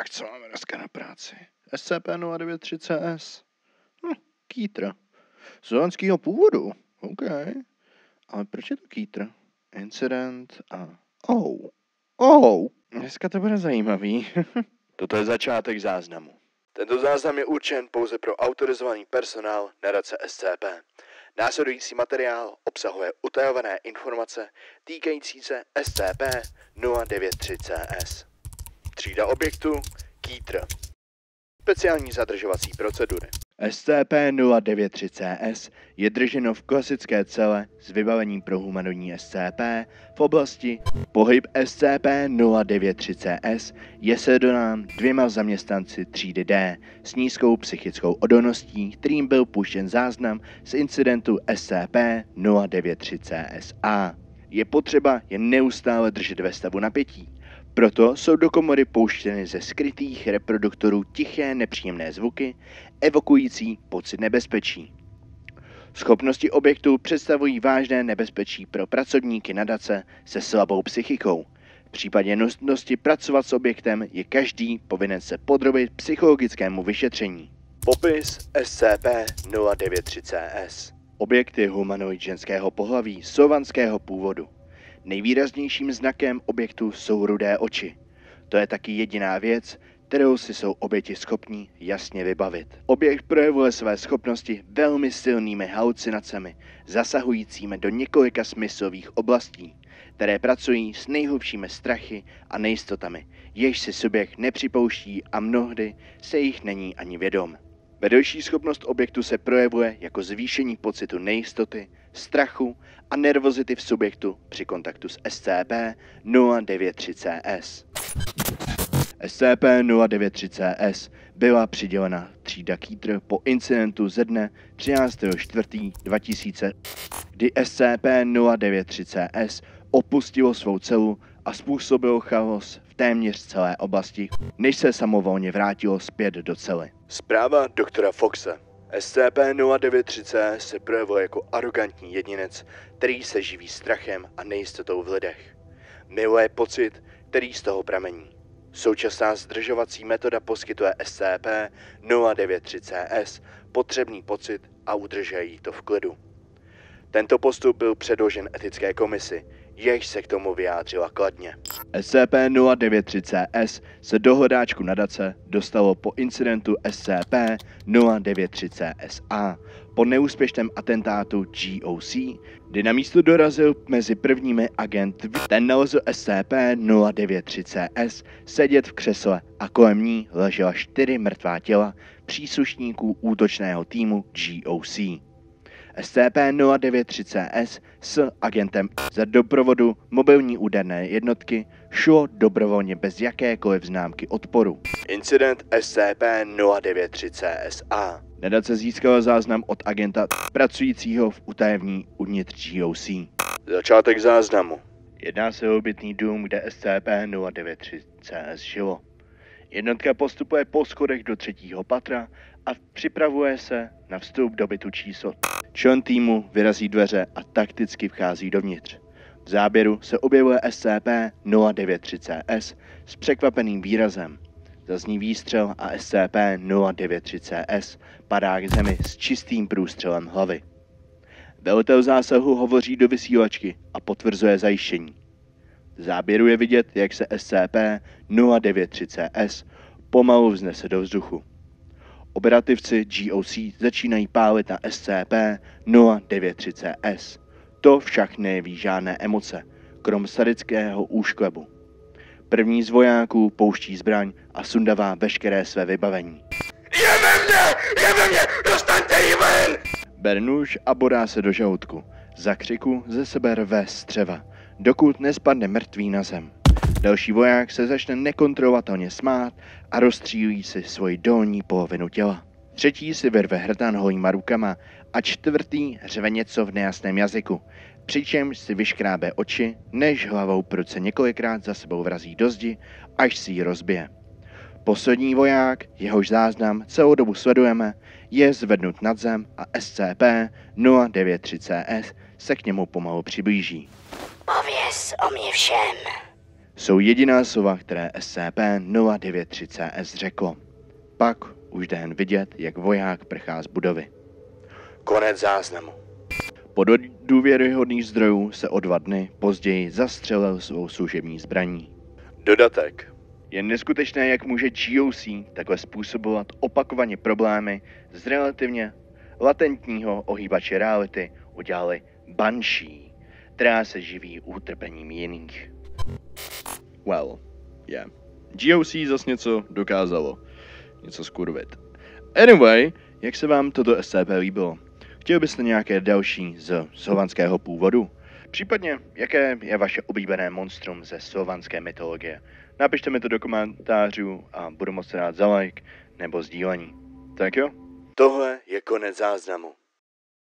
Tak co máme dneska na práci? SCP-093CS. Kýtr. Slovenského původu. OK. Ale proč je to kýtr? Incident a... Dneska to bude zajímavý. Toto je začátek záznamu. Tento záznam je určen pouze pro autorizovaný personál nadace SCP. Následující materiál obsahuje utajované informace týkající se SCP-093CS. Třída objektu Kýtr. Speciální zadržovací procedury. SCP-093CS je drženo v klasické cele s vybavením pro humanoidní SCP v oblasti. Pohyb SCP-093CS je sledován 2 zaměstnanci třídy D s nízkou psychickou odolností, kterým byl puštěn záznam z incidentu SCP-093CSA. Je potřeba je neustále držet ve stavu napětí. Proto jsou do komory pouštěny ze skrytých reproduktorů tiché nepříjemné zvuky, evokující pocit nebezpečí. Schopnosti objektu představují vážné nebezpečí pro pracovníky nadace se slabou psychikou. V případě nutnosti pracovat s objektem je každý povinen se podrobit psychologickému vyšetření. Popis SCP-093CS. Objekt je humanoid ženského pohlaví slovanského původu. Nejvýraznějším znakem objektu jsou rudé oči. To je taky jediná věc, kterou si jsou oběti schopní jasně vybavit. Objekt projevuje své schopnosti velmi silnými halucinacemi, zasahujícími do několika smyslových oblastí, které pracují s nejhlubšími strachy a nejistotami, jež si subjekt nepřipouští a mnohdy se jich není ani vědom. Vedlejší schopnost objektu se projevuje jako zvýšení pocitu nejistoty, strachu a nervozity v subjektu při kontaktu s SCP-093CS. SCP-093CS byla přidělena třída Kýtr po incidentu ze dne 13.4.2000, kdy SCP-093CS opustilo svou celu a způsobilo chaos v téměř celé oblasti, než se samovolně vrátilo zpět do cely. Zpráva doktora Foxe. SCP-093CS se projevuje jako arrogantní jedinec, který se živí strachem a nejistotou v lidech. Miluje pocit, který z toho pramení. Současná zdržovací metoda poskytuje SCP-093CS potřebný pocit a udržuje jí to v klidu. Tento postup byl předložen etické komisi, jež se k tomu vyjádřila kladně. SCP-093CS se do hledáčku nadace dostalo po incidentu SCP-093CSA po neúspěšném atentátu GOC, kdy na místo dorazil mezi prvními agent. Ten nalezl SCP-093CS sedět v křesle a kolem ní ležela 4 mrtvá těla příslušníků útočného týmu GOC. SCP-093CS s agentem za doprovodu mobilní úderné jednotky šlo dobrovolně bez jakékoliv známky odporu. Incident SCP-093CSA. Nadace získala záznam od agenta pracujícího v utajení uvnitř GOC. Začátek záznamu. Jedná se o obytný dům, kde SCP-093CS žilo. Jednotka postupuje po schodech do 3. patra a připravuje se na vstup do bytu číslo. Člen týmu vyrazí dveře a takticky vchází dovnitř. V záběru se objevuje SCP-093CS s překvapeným výrazem. Zazní výstřel a SCP-093CS padá k zemi s čistým průstřelem hlavy. Velitel zásahu hovoří do vysílačky a potvrzuje zajištění. V záběru je vidět, jak se SCP-093CS pomalu vznese do vzduchu. Operativci GOC začínají pálit na SCP-093CS. To však nejeví žádné emoce, krom sadického úšklebu. První z vojáků pouští zbraň a sundává veškeré své vybavení. Je ve mně, dostaňte ji ven! Bere nůž a bodá se do žaludku. Za křiku ze sebe rve střeva, dokud nespadne mrtvý na zem. Další voják se začne nekontrolovatelně smát a rozstřílí si svoji dolní polovinu těla. Třetí si vyrve hrtan holýma rukama a čtvrtý řve něco v nejasném jazyku, přičemž si vyškrábe oči, než hlavou pruce několikrát za sebou vrazí do zdi, až si ji rozbije. Poslední voják, jehož záznam celou dobu sledujeme, je zvednut nad zem a SCP-093CS se k němu pomalu přiblíží. Pověz o mě všem. jsou jediná slova, které SCP-093CS řeklo. Pak už jde jen vidět, jak voják prchá z budovy. Konec záznamu. Podle důvěryhodných zdrojů se o 2 dny později zastřelil svou služební zbraní. Dodatek. Je neskutečné, jak může GOC takhle způsobovat opakovaně problémy z relativně latentního ohýbače reality udělali Banshee, která se živí utrpením jiných. Well, yeah. GOC zas něco dokázalo. Něco skurvit. Anyway, jak se vám toto SCP líbilo? Chtěli byste nějaké další z slovanského původu? Případně, jaké je vaše oblíbené monstrum ze slovanské mytologie? Napište mi to do komentářů a budu moc rád za like nebo sdílení. Tak jo? Tohle je konec záznamu.